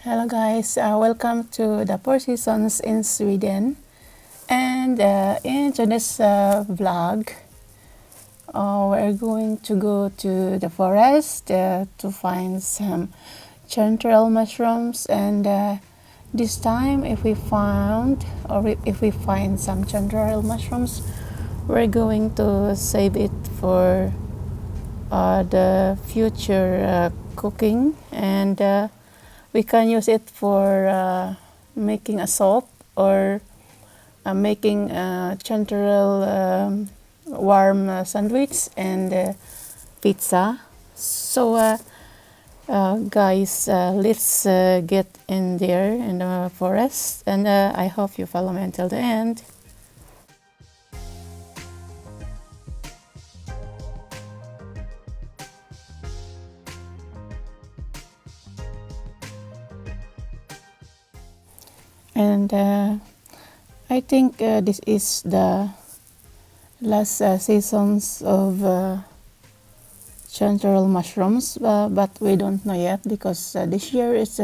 Hello guys, welcome to the Four Seasons in Sweden. And in today's vlog, we're going to go to the forest to find some chanterelle mushrooms. And this time, if we find some chanterelle mushrooms, we're going to save it for the future cooking, and we can use it for making a soup or making chanterelle warm sandwich and pizza. So guys, let's get in there in the forest, and I hope you follow me until the end. And I think this is the last seasons of chanterelle mushrooms, but we don't know yet because this year is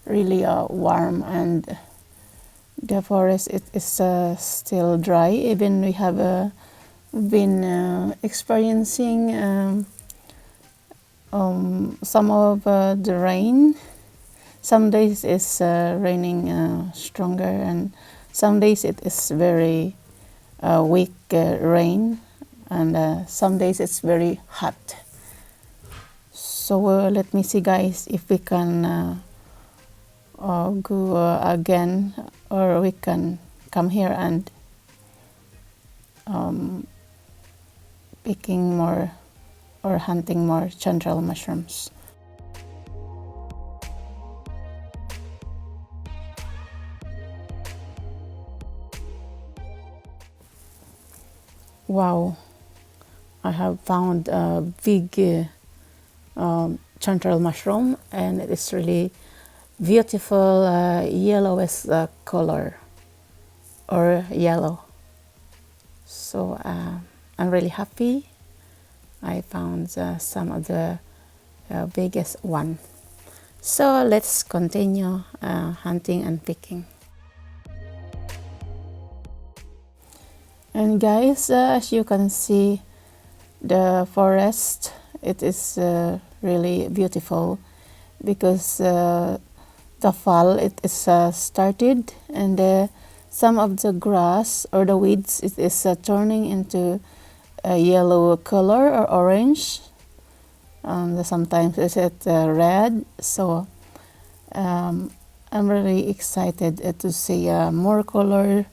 really warm, and the forest is still dry. Even we have been experiencing some of the rain. Some days it's raining stronger, and some days it is very weak rain, and some days it's very hot. So let me see guys if we can go again, or we can come here and picking more or hunting more chanterelle mushrooms. Wow, I have found a big chanterelle mushroom, and it is really beautiful yellowish color, or yellow. So I'm really happy I found some of the biggest one. So let's continue hunting and picking. And guys, as you can see, the forest, it is really beautiful because the fall it is started, and some of the grass or the weeds it is turning into a yellow color or orange, and sometimes it's red. So I'm really excited to see more color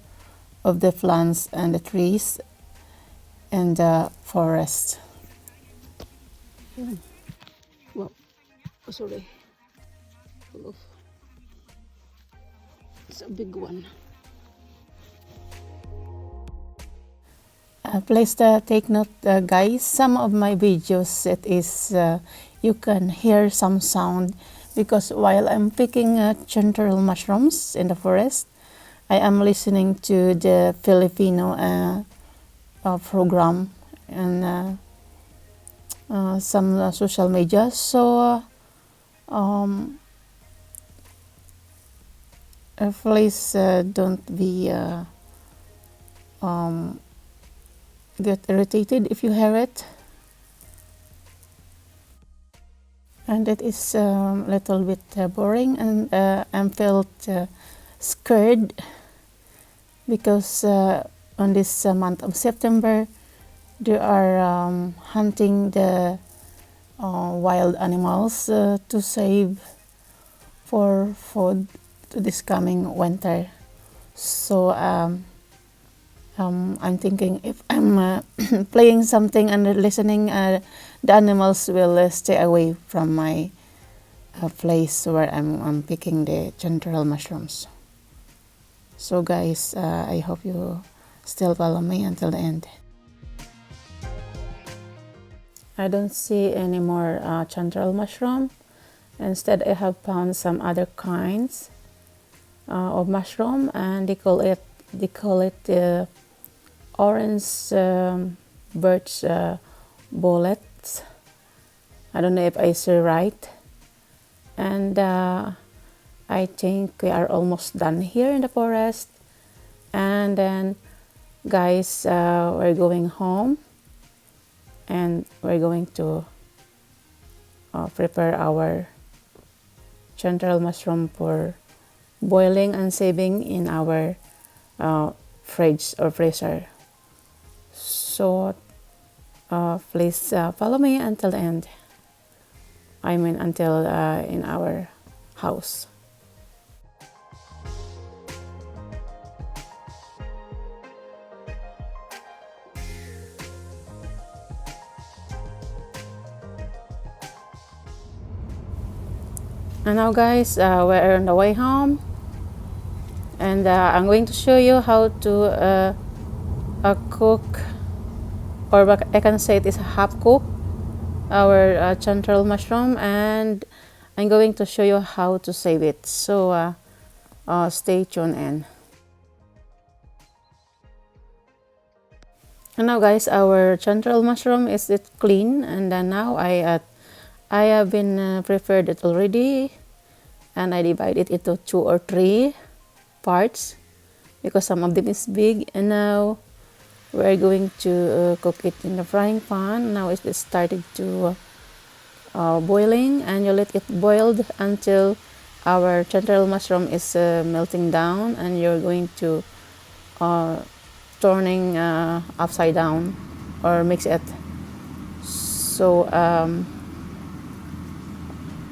of the plants and the trees and the forest. Wow, sorry. It's a big one. Please take note, guys. Some of my videos, it is you can hear some sound because while I'm picking chanterelle mushrooms in the forest, I am listening to the Filipino program and some social media. So please don't be get irritated if you hear it. And it is a little bit boring, and I'm felt scared because on this month of September they are hunting the wild animals to save for food to this coming winter. So I'm thinking if I'm playing something and listening, the animals will stay away from my place where I'm picking the chanterelle mushrooms. So guys, I hope you still follow me until the end. I don't see any more chanterelle mushroom. Instead, I have found some other kinds of mushroom, and they call it orange birch bullets. I don't know if I say right. And I think we are almost done here in the forest. And then, guys, we're going home. And we're going to prepare our chanterelle mushroom for boiling and saving in our fridge or freezer. So please follow me until the end. I mean until in our house. And now, guys, we're on the way home, and I'm going to show you how to cook, or I can say it is a half cook, our chanterelle mushroom, and I'm going to show you how to save it. So stay tuned in. And now, guys, our chanterelle mushroom is clean, and then now I have been prepared it already, and I divide it into 2 or 3 parts because some of them is big. And now we're going to cook it in the frying pan. Now it is started to boiling, and you let it boiled until our chanterelle mushroom is melting down, and you're going to turning upside down or mix it. So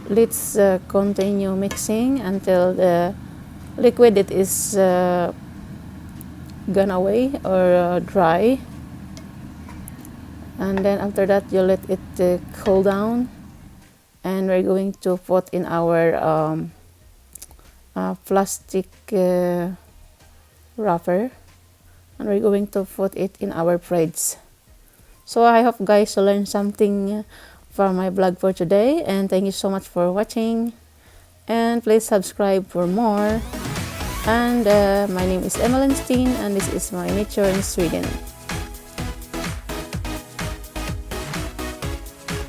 let's continue mixing until the liquid it is gone away or dry, and then after that you let it cool down, and we're going to put in our plastic wrapper, and we're going to put it in our fridge. So I hope, guys, you learned something from my vlog for today, and thank you so much for watching, and please subscribe for more. And my name is Emmeline Steen, and this is my nature in Sweden.